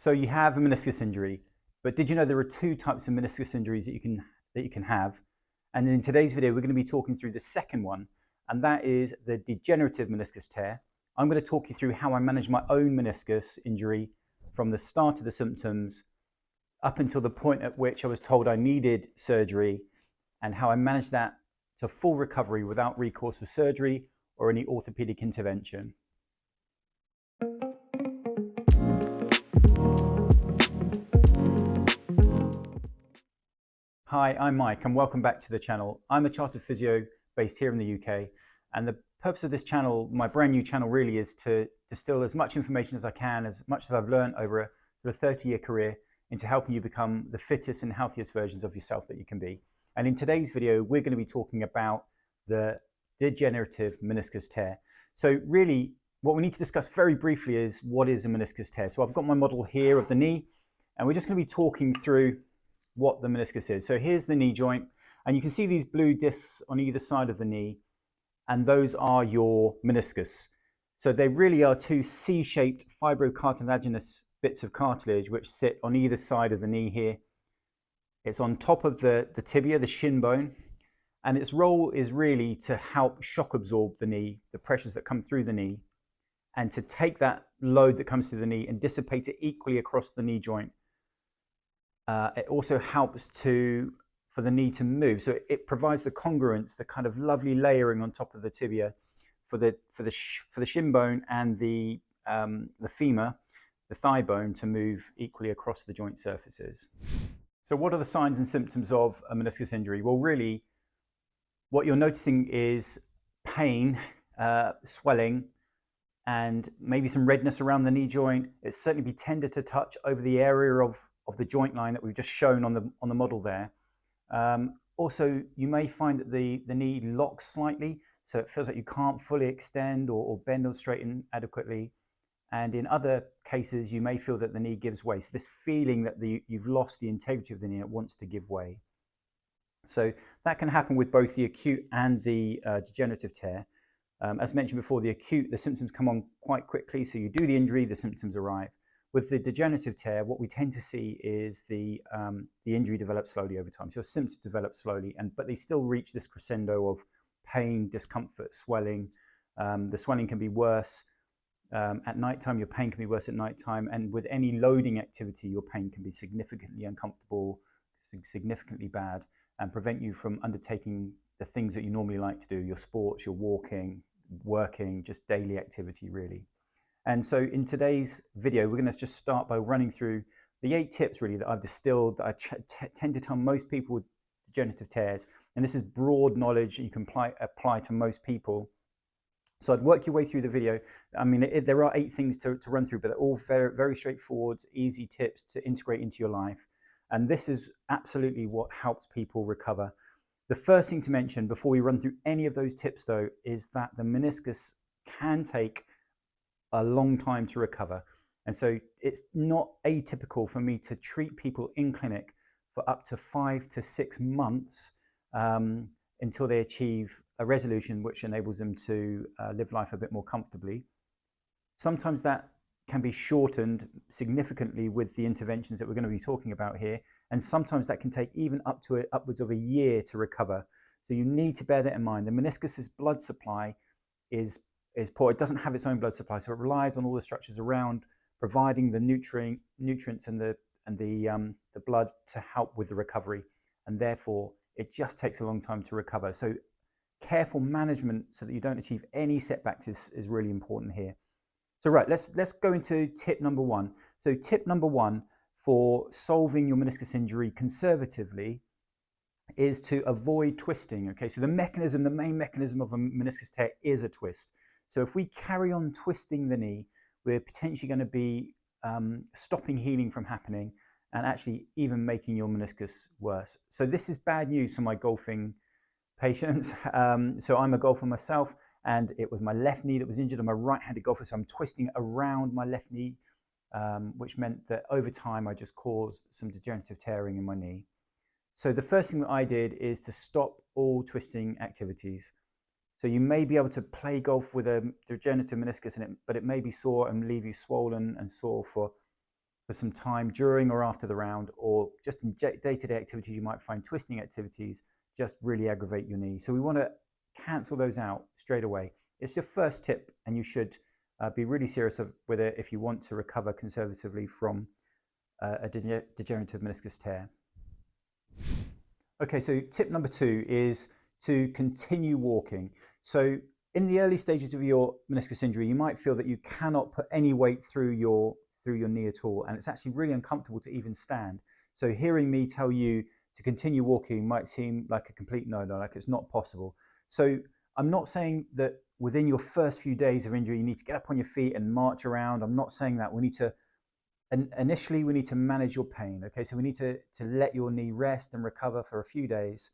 So you have a meniscus injury, but did you know there are two types of meniscus injuries that you can have? And in today's video, we're going to be talking through the second one, and that is the degenerative meniscus tear. I'm going to talk you through how I manage my own meniscus injury from the start of the symptoms up until the point at which I was told I needed surgery, and how I managed that to full recovery without recourse for surgery or any orthopedic intervention. Hi, I'm Mike and welcome back to the channel. I'm a chartered physio based here in the UK, and the purpose of this channel, my brand new channel, really is to distill as much information as I can, as much as I've learned over a 30-year career, into helping you become the fittest and healthiest versions of yourself that you can be. And in today's video, we're going to be talking about the degenerative meniscus tear. So really, what we need to discuss very briefly is what is a meniscus tear. So I've got my model here of the knee, and we're just going to be talking through what the meniscus is. So here's the knee joint, and you can see these blue discs on either side of the knee, and those are your meniscus. So they really are two C-shaped fibrocartilaginous bits of cartilage which sit on either side of the knee here. It's on top of the tibia, the shin bone, and its role is really to help shock absorb the knee, the pressures that come through the knee, and to take that load that comes through the knee and dissipate it equally across the knee joint. It also helps for the knee to move, so it provides the congruence, the kind of lovely layering on top of the tibia for the shin bone and the femur, the thigh bone, to move equally across the joint surfaces. So what are the signs and symptoms of a meniscus injury? Well, really, what you're noticing is pain, swelling, and maybe some redness around the knee joint. It's certainly be tender to touch over the area of the joint line that we've just shown on the model there. Also, you may find that the knee locks slightly, so it feels like you can't fully extend or bend or straighten adequately. And in other cases, you may feel that the knee gives way. So this feeling that you've lost the integrity of the knee and it wants to give way. So that can happen with both the acute and the degenerative tear. As mentioned before, the acute, the symptoms come on quite quickly. So you do the injury, the symptoms arrive. With the degenerative tear, what we tend to see is the injury develops slowly over time. So your symptoms develop slowly, but they still reach this crescendo of pain, discomfort, swelling. The swelling can be worse at nighttime. Your pain can be worse at nighttime, and with any loading activity, your pain can be significantly uncomfortable, significantly bad, and prevent you from undertaking the things that you normally like to do: your sports, your walking, working, just daily activity, really. And so in today's video, we're going to just start by running through the 8 tips really that I've distilled, that I tend to tell most people with degenerative tears. And this is broad knowledge you can apply to most people. So I'd work your way through the video. I mean, there are 8 things to run through, but they're all very, very straightforward, easy tips to integrate into your life. And this is absolutely what helps people recover. The first thing to mention before we run through any of those tips, though, is that the meniscus can take a long time to recover. And so it's not atypical for me to treat people in clinic for up to 5 to 6 months until they achieve a resolution which enables them to live life a bit more comfortably. Sometimes that can be shortened significantly with the interventions that we're going to be talking about here, and sometimes that can take even upwards of a year to recover. So you need to bear that in mind. The meniscus's blood supply is poor. It doesn't have its own blood supply, so it relies on all the structures around providing the nutrients and the blood to help with the recovery, and therefore it just takes a long time to recover. So careful management so that you don't achieve any setbacks is really important here. So right, let's go into tip number 1. So tip number 1 for solving your meniscus injury conservatively is to avoid twisting. Okay, so the main mechanism of a meniscus tear is a twist. So if we carry on twisting the knee, we're potentially going to be stopping healing from happening, and actually even making your meniscus worse. So this is bad news for my golfing patients. So I'm a golfer myself, and it was my left knee that was injured. I'm a right-handed golfer, so I'm twisting around my left knee, which meant that over time I just caused some degenerative tearing in my knee. So the first thing that I did is to stop all twisting activities. So you may be able to play golf with a degenerative meniscus in it, but it may be sore and leave you swollen and sore for for some time during or after the round, or just in day-to-day activities, you might find twisting activities just really aggravate your knee. So we want to cancel those out straight away. It's your first tip, and you should be really serious with it if you want to recover conservatively from a degenerative meniscus tear. Okay, so tip number 2 is to continue walking. So in the early stages of your meniscus injury, you might feel that you cannot put any weight through your knee at all, and it's actually really uncomfortable to even stand. So hearing me tell you to continue walking might seem like a complete no-no, like it's not possible. So I'm not saying that within your first few days of injury you need to get up on your feet and march around. I'm not saying that. Initially we need to manage your pain. Okay, so we need to let your knee rest and recover for a few days,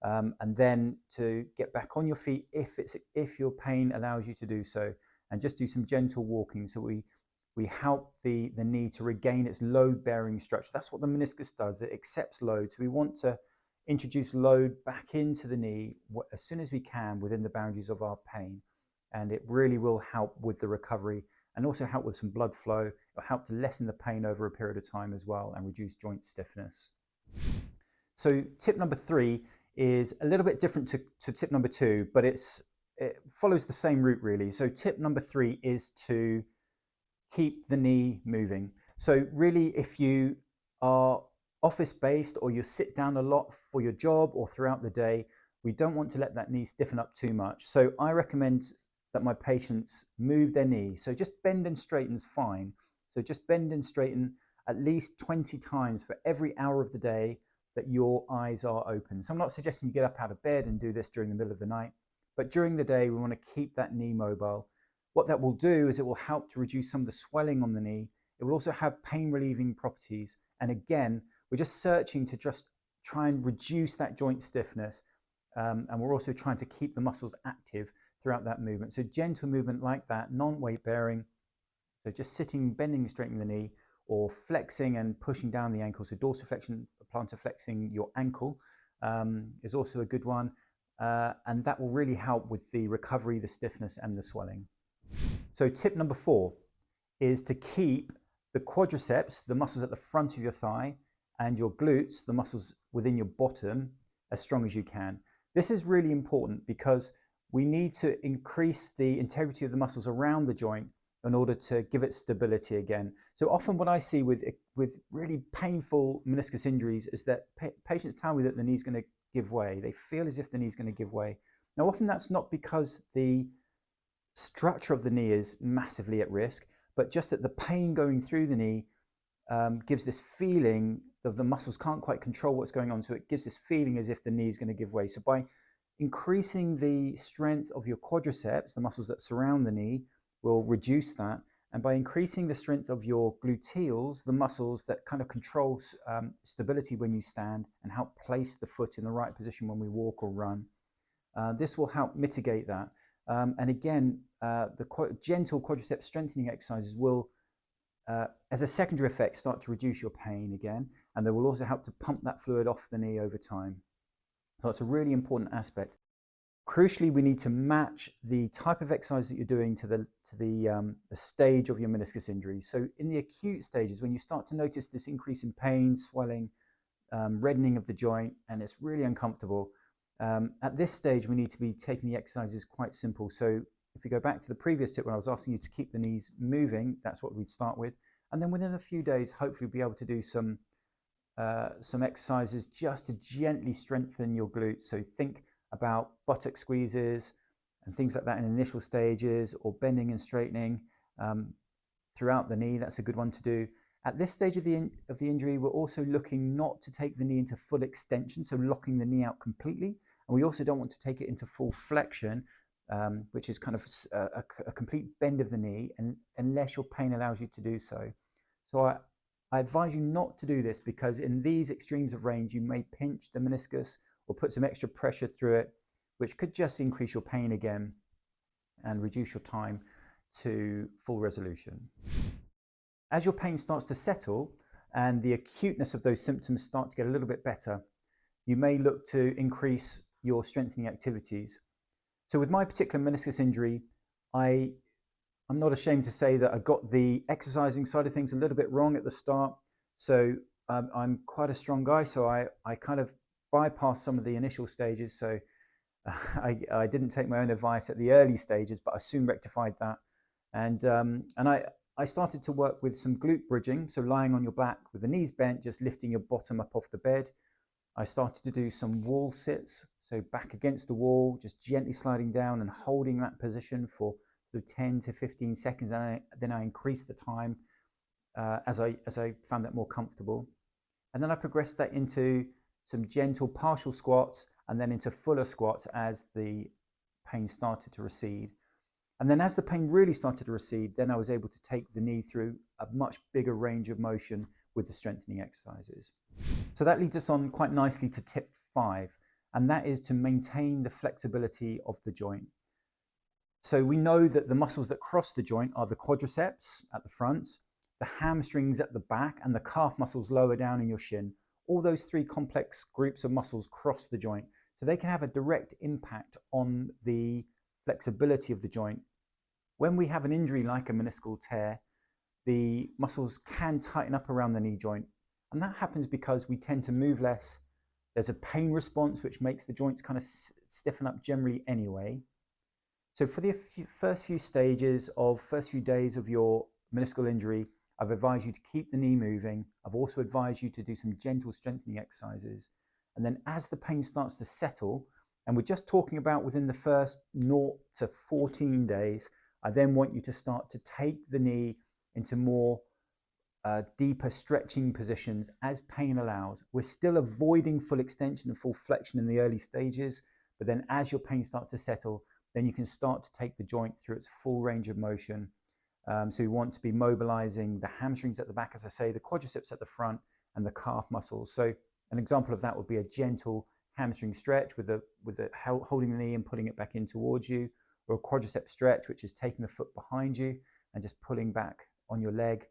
and then to get back on your feet if your pain allows you to do so, and just do some gentle walking. So we help the knee to regain its load-bearing structure. That's what the meniscus does. It accepts load. So we want to introduce load back into the knee as soon as we can within the boundaries of our pain. And it really will help with the recovery, and also help with some blood flow. It'll help to lessen the pain over a period of time as well, and reduce joint stiffness. So tip number 3 is a little bit different to tip number 2, but it follows the same route really. So tip number 3 is to keep the knee moving. So really, if you are office-based or you sit down a lot for your job or throughout the day, we don't want to let that knee stiffen up too much. So I recommend that my patients move their knee. So just bend and straighten is fine. So just bend and straighten at least 20 times for every hour of the day that your eyes are open. So I'm not suggesting you get up out of bed and do this during the middle of the night, but during the day we want to keep that knee mobile. What that will do is it will help to reduce some of the swelling on the knee. It will also have pain relieving properties. And again, we're just searching to just try and reduce that joint stiffness. And we're also trying to keep the muscles active throughout that movement. So gentle movement like that, non-weight bearing. So just sitting, bending, straightening the knee, or flexing and pushing down the ankle. So dorsiflexion, plantar flexing your ankle is also a good one. And that will really help with the recovery, the stiffness, and the swelling. So tip number 4 is to keep the quadriceps, the muscles at the front of your thigh, and your glutes, the muscles within your bottom, as strong as you can. This is really important because we need to increase the integrity of the muscles around the joint in order to give it stability again. So often what I see with really painful meniscus injuries is that patients tell me that the knee's going to give way. They feel as if the knee's going to give way. Now often that's not because the structure of the knee is massively at risk, but just that the pain going through the knee gives this feeling that the muscles can't quite control what's going on. So it gives this feeling as if the knee is going to give way. So by increasing the strength of your quadriceps, the muscles that surround the knee, will reduce that. And by increasing the strength of your gluteals, the muscles that kind of control stability when you stand and help place the foot in the right position when we walk or run, this will help mitigate that. And again, the gentle quadriceps strengthening exercises will, as a secondary effect, start to reduce your pain again, and they will also help to pump that fluid off the knee over time. So it's a really important aspect. Crucially, we need to match the type of exercise that you're doing to the stage of your meniscus injury. So in the acute stages, when you start to notice this increase in pain, swelling, reddening of the joint, and it's really uncomfortable, at this stage, we need to be taking the exercises quite simple. So if you go back to the previous tip when I was asking you to keep the knees moving, that's what we'd start with. And then within a few days, hopefully be able to do some exercises just to gently strengthen your glutes. So think about buttock squeezes and things like that in initial stages, or bending and straightening throughout the knee. That's a good one to do. At this stage of the injury, we're also looking not to take the knee into full extension, so locking the knee out completely. And we also don't want to take it into full flexion, which is kind of a complete bend of the knee, and unless your pain allows you to do so. So I advise you not to do this, because in these extremes of range, you may pinch the meniscus or put some extra pressure through it, which could just increase your pain again and reduce your time to full resolution. As your pain starts to settle and the acuteness of those symptoms start to get a little bit better, you may look to increase your strengthening activities. So with my particular meniscus injury, I'm I'm not ashamed to say that I got the exercising side of things a little bit wrong at the start. So I'm quite a strong guy, so I kind of bypassed some of the initial stages. So I didn't take my own advice at the early stages, but I soon rectified that. And I started to work with some glute bridging, so lying on your back with the knees bent, just lifting your bottom up off the bed. I started to do some wall sits, so back against the wall, just gently sliding down and holding that position for 10 to 15 seconds. And then I increased the time as I found that more comfortable. And then I progressed that into some gentle partial squats and then into fuller squats as the pain started to recede. And then as the pain really started to recede, then I was able to take the knee through a much bigger range of motion with the strengthening exercises. So that leads us on quite nicely to tip 5, and that is to maintain the flexibility of the joint. So we know that the muscles that cross the joint are the quadriceps at the front, the hamstrings at the back, and the calf muscles lower down in your shin. All those 3 complex groups of muscles cross the joint, so they can have a direct impact on the flexibility of the joint. When we have an injury like a meniscal tear, the muscles can tighten up around the knee joint, and that happens because we tend to move less. There's a pain response which makes the joints kind of stiffen up generally anyway. So for the first few days of your meniscal injury, I've advised you to keep the knee moving. I've also advised you to do some gentle strengthening exercises. And then as the pain starts to settle, and we're just talking about within the first 0 to 14 days, I then want you to start to take the knee into more deeper stretching positions as pain allows. We're still avoiding full extension and full flexion in the early stages, but then as your pain starts to settle, then you can start to take the joint through its full range of motion. So you want to be mobilizing the hamstrings at the back, as I say, the quadriceps at the front, and the calf muscles. So an example of that would be a gentle hamstring stretch with holding the knee and putting it back in towards you, or a quadricep stretch, which is taking the foot behind you and just pulling back on your leg,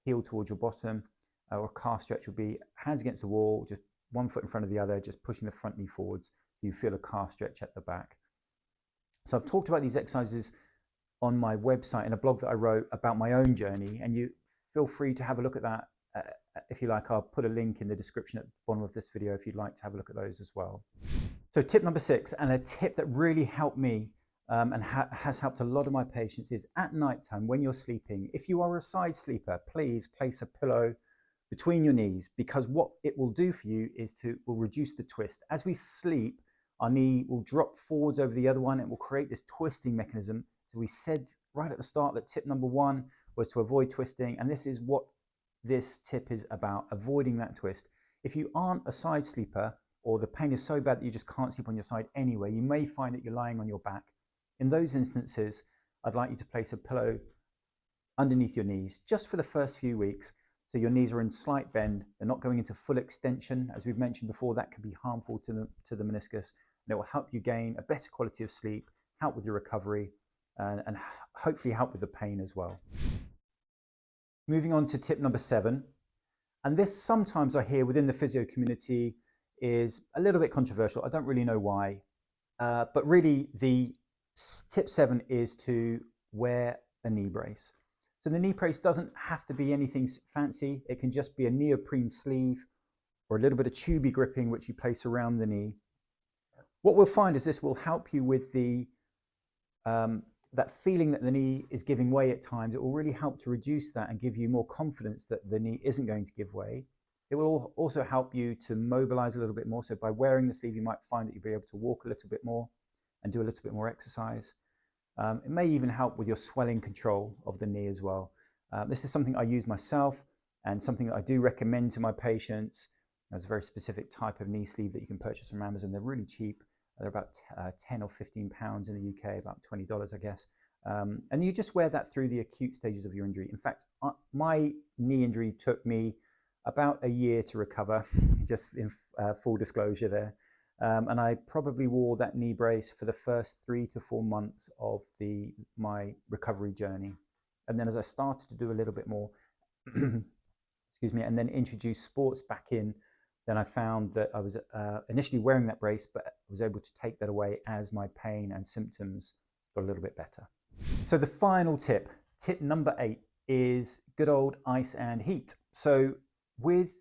heel towards your bottom. Or a calf stretch would be hands against the wall, just one foot in front of the other, just pushing the front knee forwards. So you feel a calf stretch at the back. So I've talked about these exercises on my website in a blog that I wrote about my own journey, and you feel free to have a look at that if you like. I'll put a link in the description at the bottom of this video if you'd like to have a look at those as well. So tip number 6, and a tip that really helped me and has helped a lot of my patients, is at nighttime when you're sleeping, if you are a side sleeper, please place a pillow between your knees, because what it will do for you is will reduce the twist. As we sleep, our knee will drop forwards over the other one. It will create this twisting mechanism. So we said right at the start that tip number 1 was to avoid twisting, and this is what this tip is about, avoiding that twist. If you aren't a side sleeper, or the pain is so bad that you just can't sleep on your side anyway, you may find that you're lying on your back. In those instances, I'd like you to place a pillow underneath your knees just for the first few weeks. So your knees are in slight bend, they're not going into full extension. As we've mentioned before, that can be harmful to the meniscus, and it will help you gain a better quality of sleep, help with your recovery, and hopefully help with the pain as well. Moving on to tip number 7, and this sometimes I hear within the physio community is a little bit controversial. I don't really know why, but really the tip 7 is to wear a knee brace. So the knee brace doesn't have to be anything fancy. It can just be a neoprene sleeve or a little bit of tubey gripping which you place around the knee. What we'll find is this will help you with the that feeling that the knee is giving way at times. It will really help to reduce that and give you more confidence that the knee isn't going to give way. It will also help you to mobilize a little bit more. So by wearing the sleeve, you might find that you'll be able to walk a little bit more and do a little bit more exercise. It may even help with your swelling control of the knee as well. This is something I use myself and something that I do recommend to my patients. There's a very specific type of knee sleeve that you can purchase from Amazon. They're really cheap. They're about 10 or 15 pounds in the UK, about $20, I guess. And you just wear that through the acute stages of your injury. In fact, my knee injury took me about a year to recover, just in full disclosure there. And I probably wore that knee brace for the first 3 to 4 months of my recovery journey. And then as I started to do a little bit more, excuse me, and then introduce sports back in, then I found that I was initially wearing that brace, but I was able to take that away as my pain and symptoms got a little bit better. So the final tip, Tip number 8 is good old ice and heat. So with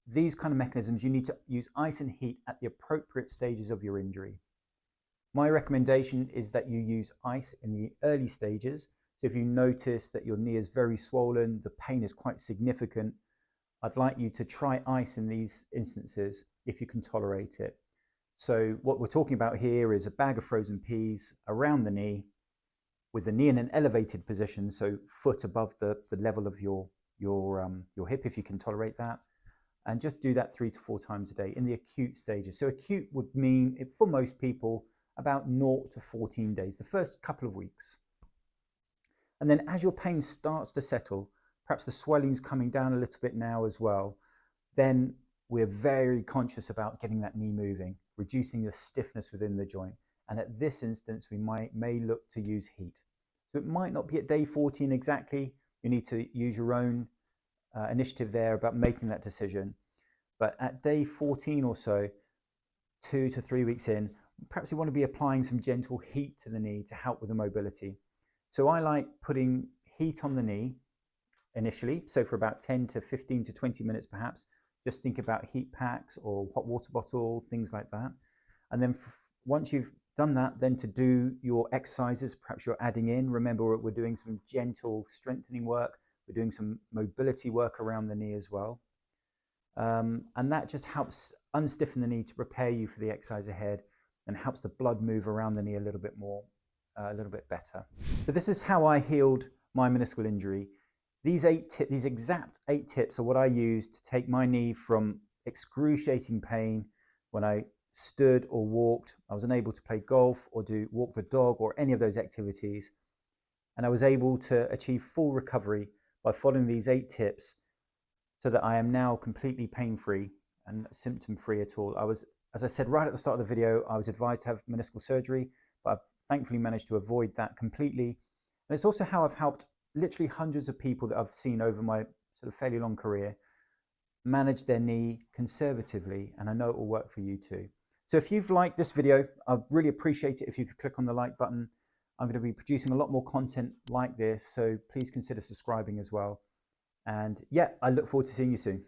these kind of mechanisms, you need to use ice and heat at the appropriate stages of your injury. My recommendation is that you use ice in the early stages. So if you notice that your knee is very swollen, the pain is quite significant, I'd like you to try ice in these instances if you can tolerate it. So what we're talking about here is a bag of frozen peas around the knee, with the knee in an elevated position, so foot above the level of your hip, if you can tolerate that. And just do that 3 to 4 times a day in the acute stages. So acute would mean, for most people, about 0 to 14 days, the first couple of weeks. And then as your pain starts to settle, perhaps the swelling's coming down a little bit now as well, then we're very conscious about getting that knee moving, reducing the stiffness within the joint. And at this instance, we may look to use heat. So it might not be at day 14 exactly. You need to use your own initiative there about making that decision. But at day 14 or so, 2 to 3 weeks in, perhaps you want to be applying some gentle heat to the knee to help with the mobility. So I like putting heat on the knee initially, so for about 10 to 15 to 20 minutes perhaps. Just think about heat packs or hot water bottle, things like that. And then once you've done that, then to do your exercises, perhaps you're adding in, remember we're doing some gentle strengthening work, we're doing some mobility work around the knee as well. And that just helps unstiffen the knee to prepare you for the exercise ahead and helps the blood move around the knee a little bit more, a little bit better. So this is how I healed my meniscal injury. These exact 8 tips are what I used to take my knee from excruciating pain when I stood or walked. I was unable to play golf or walk the dog or any of those activities. And I was able to achieve full recovery by following these 8 tips so that I am now completely pain-free and symptom-free at all. As I said right at the start of the video, I was advised to have meniscal surgery, but I've thankfully managed to avoid that completely. And it's also how I've helped literally hundreds of people that I've seen over my sort of fairly long career manage their knee conservatively, and I know it will work for you too. So if you've liked this video, I'd really appreciate it if you could click on the like button. I'm going to be producing a lot more content like this, so please consider subscribing as well. And yeah, I look forward to seeing you soon.